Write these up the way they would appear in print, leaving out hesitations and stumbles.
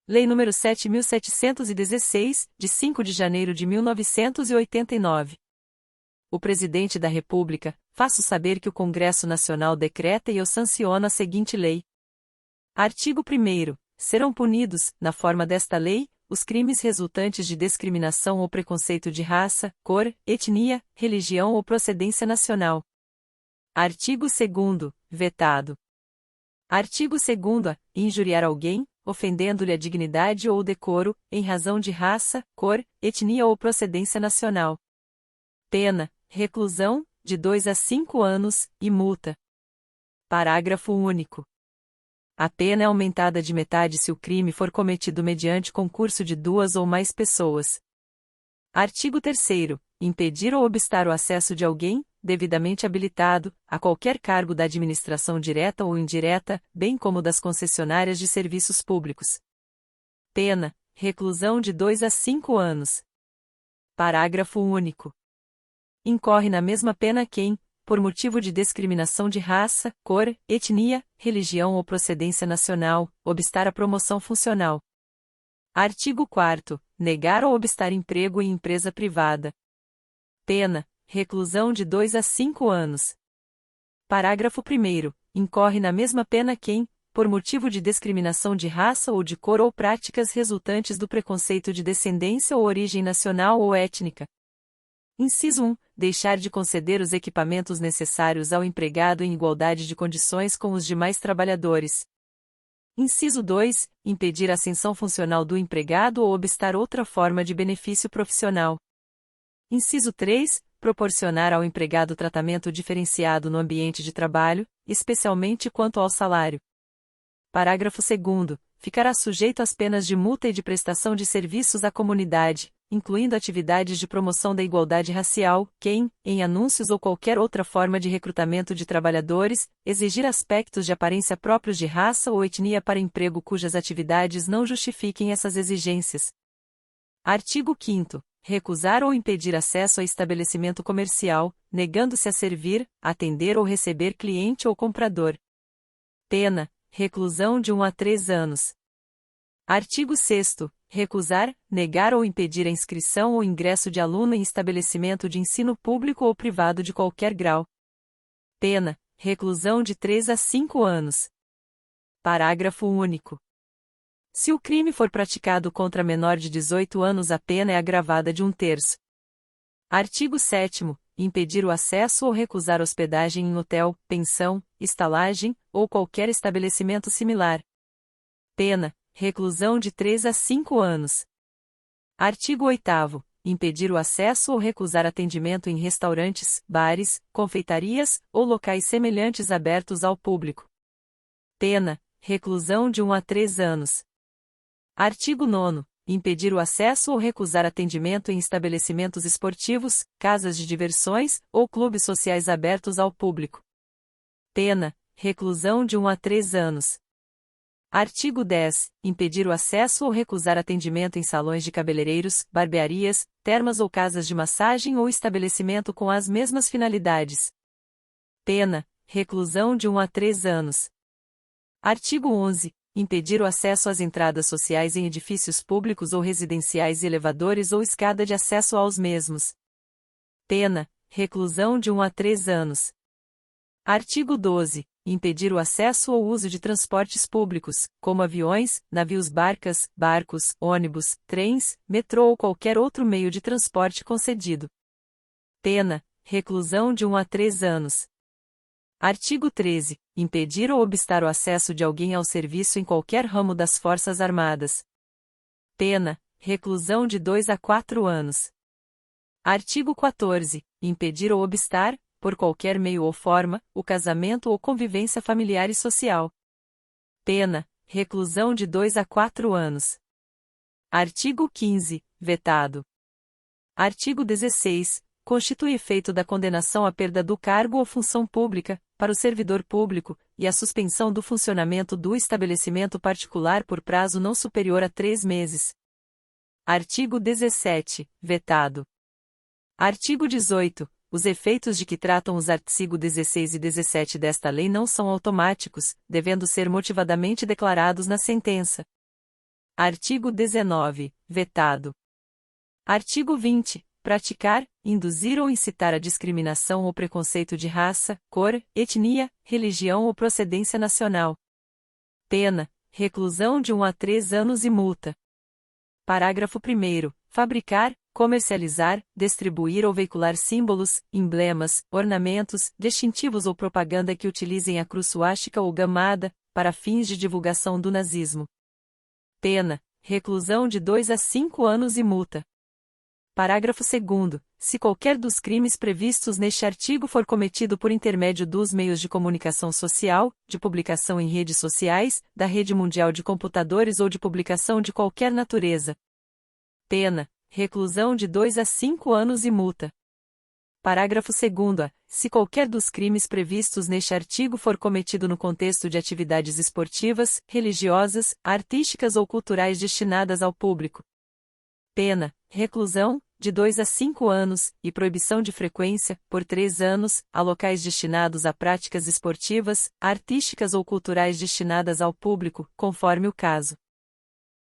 Lei nº 7.716, de 5 de janeiro de 1989. O Presidente da República, faço saber que o Congresso Nacional decreta e eu sanciono a seguinte lei. Artigo 1º. Serão punidos, na forma desta lei, os crimes resultantes de discriminação ou preconceito de raça, cor, etnia, religião ou procedência nacional. Artigo 2º. Vetado. Artigo 2º. Injuriar alguém, ofendendo-lhe a dignidade ou o decoro, em razão de raça, cor, etnia ou procedência nacional. Pena: reclusão, de 2 a 5 anos, e multa. Parágrafo único. A pena é aumentada de metade se o crime for cometido mediante concurso de 2 ou mais pessoas. Artigo 3º. Impedir ou obstar o acesso de alguém, devidamente habilitado, a qualquer cargo da administração direta ou indireta, bem como das concessionárias de serviços públicos. Pena: reclusão de 2 a 5 anos. Parágrafo único. Incorre na mesma pena quem, por motivo de discriminação de raça, cor, etnia, religião ou procedência nacional, obstar a promoção funcional. Artigo 4º. Negar ou obstar emprego em empresa privada. Pena: reclusão de 2 a 5 anos. Parágrafo 1º. Incorre na mesma pena quem, por motivo de discriminação de raça ou de cor ou práticas resultantes do preconceito de descendência ou origem nacional ou étnica. Inciso 1. Deixar de conceder os equipamentos necessários ao empregado em igualdade de condições com os demais trabalhadores. Inciso 2. Impedir a ascensão funcional do empregado ou obstar outra forma de benefício profissional. Inciso 3. Proporcionar ao empregado tratamento diferenciado no ambiente de trabalho, especialmente quanto ao salário. Parágrafo 2º. Ficará sujeito às penas de multa e de prestação de serviços à comunidade, incluindo atividades de promoção da igualdade racial, quem, em anúncios ou qualquer outra forma de recrutamento de trabalhadores, exigir aspectos de aparência próprios de raça ou etnia para emprego cujas atividades não justifiquem essas exigências. Artigo 5º. Recusar ou impedir acesso a estabelecimento comercial, negando-se a servir, atender ou receber cliente ou comprador. Pena: reclusão de 1 a 3 anos. Artigo 6º. Recusar, negar ou impedir a inscrição ou ingresso de aluno em estabelecimento de ensino público ou privado de qualquer grau. Pena: reclusão de 3 a 5 anos. Parágrafo único. Se o crime for praticado contra menor de 18 anos, a pena é agravada de 1/3. Artigo 7º. Impedir o acesso ou recusar hospedagem em hotel, pensão, estalagem, ou qualquer estabelecimento similar. Pena: reclusão de 3 a 5 anos. Artigo 8º. Impedir o acesso ou recusar atendimento em restaurantes, bares, confeitarias, ou locais semelhantes abertos ao público. Pena: reclusão de 1 a 3 anos. Artigo 9º. Impedir o acesso ou recusar atendimento em estabelecimentos esportivos, casas de diversões, ou clubes sociais abertos ao público. Pena: reclusão de 1 a 3 anos. Artigo 10. Impedir o acesso ou recusar atendimento em salões de cabeleireiros, barbearias, termas ou casas de massagem ou estabelecimento com as mesmas finalidades. Pena: reclusão de 1 a 3 anos. Artigo 11. Impedir o acesso às entradas sociais em edifícios públicos ou residenciais e elevadores ou escada de acesso aos mesmos. Pena: reclusão de 1 a 3 anos. Artigo 12. Impedir o acesso ou uso de transportes públicos, como aviões, navios, barcos, ônibus, trens, metrô ou qualquer outro meio de transporte concedido. Pena: reclusão de 1 a 3 anos. Artigo 13. Impedir ou obstar o acesso de alguém ao serviço em qualquer ramo das Forças Armadas. Pena: reclusão de 2 a 4 anos. Artigo 14. Impedir ou obstar, por qualquer meio ou forma, o casamento ou convivência familiar e social. Pena: reclusão de 2 a 4 anos. Artigo 15. Vetado. Artigo 16. Constitui efeito da condenação a perda do cargo ou função pública, para o servidor público, e a suspensão do funcionamento do estabelecimento particular por prazo não superior a 3 meses. Artigo 17. Vetado. Artigo 18. Os efeitos de que tratam os artigos 16 e 17 desta lei não são automáticos, devendo ser motivadamente declarados na sentença. Artigo 19. Vetado. Artigo 20. Praticar, induzir ou incitar a discriminação ou preconceito de raça, cor, etnia, religião ou procedência nacional. Pena: reclusão de 1 a 3 anos e multa. Parágrafo 1º. Fabricar, comercializar, distribuir ou veicular símbolos, emblemas, ornamentos, distintivos ou propaganda que utilizem a cruz suástica ou gamada, para fins de divulgação do nazismo. Pena: reclusão de 2 a 5 anos e multa. Parágrafo 2º. Se qualquer dos crimes previstos neste artigo for cometido por intermédio dos meios de comunicação social, de publicação em redes sociais, da rede mundial de computadores ou de publicação de qualquer natureza. Pena: reclusão de 2 a 5 anos e multa. Parágrafo 2º. Se qualquer dos crimes previstos neste artigo for cometido no contexto de atividades esportivas, religiosas, artísticas ou culturais destinadas ao público. Pena: reclusão, de 2 a 5 anos, e proibição de frequência, por 3 anos, a locais destinados a práticas esportivas, artísticas ou culturais destinadas ao público, conforme o caso.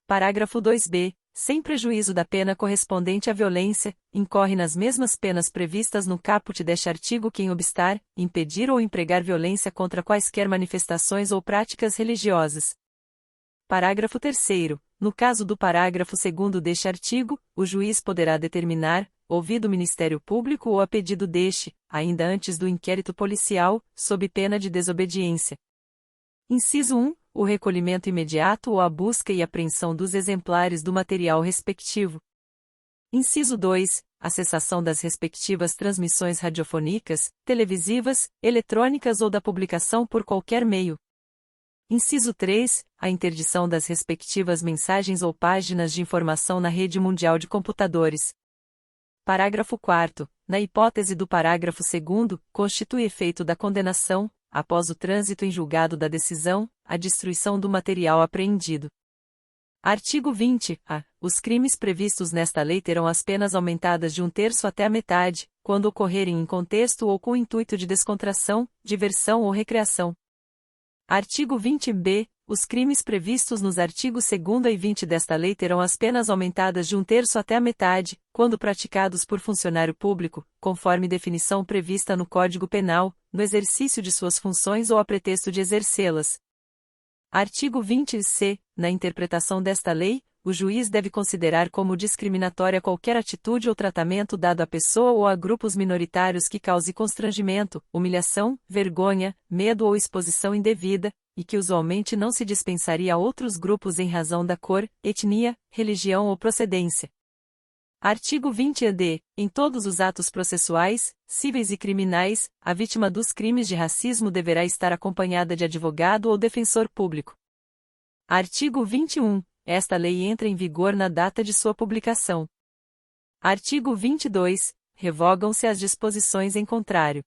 Parágrafo 2b. Sem prejuízo da pena correspondente à violência, incorre nas mesmas penas previstas no caput deste artigo quem obstar, impedir ou empregar violência contra quaisquer manifestações ou práticas religiosas. Parágrafo 3º. No caso do parágrafo 2º deste artigo, o juiz poderá determinar, ouvido o Ministério Público ou a pedido deste, ainda antes do inquérito policial, sob pena de desobediência. Inciso 1. O recolhimento imediato ou a busca e apreensão dos exemplares do material respectivo. Inciso 2. A cessação das respectivas transmissões radiofônicas, televisivas, eletrônicas ou da publicação por qualquer meio. Inciso 3. A interdição das respectivas mensagens ou páginas de informação na rede mundial de computadores. Parágrafo 4º. Na hipótese do parágrafo 2º, constitui efeito da condenação, após o trânsito em julgado da decisão, a destruição do material apreendido. Artigo 20-A. Os crimes previstos nesta lei terão as penas aumentadas de 1/3 até a metade, quando ocorrerem em contexto ou com o intuito de descontração, diversão ou recreação. Artigo 20-B. Os crimes previstos nos artigos 2º e 20 desta lei terão as penas aumentadas de 1/3 até a metade, quando praticados por funcionário público, conforme definição prevista no Código Penal, no exercício de suas funções ou a pretexto de exercê-las. Artigo 20-C. Na interpretação desta lei, o juiz deve considerar como discriminatória qualquer atitude ou tratamento dado à pessoa ou a grupos minoritários que cause constrangimento, humilhação, vergonha, medo ou exposição indevida, e que usualmente não se dispensaria a outros grupos em razão da cor, etnia, religião ou procedência. Artigo 20-D. Em todos os atos processuais, cíveis e criminais, a vítima dos crimes de racismo deverá estar acompanhada de advogado ou defensor público. Artigo 21. Esta lei entra em vigor na data de sua publicação. Artigo 22. Revogam-se as disposições em contrário.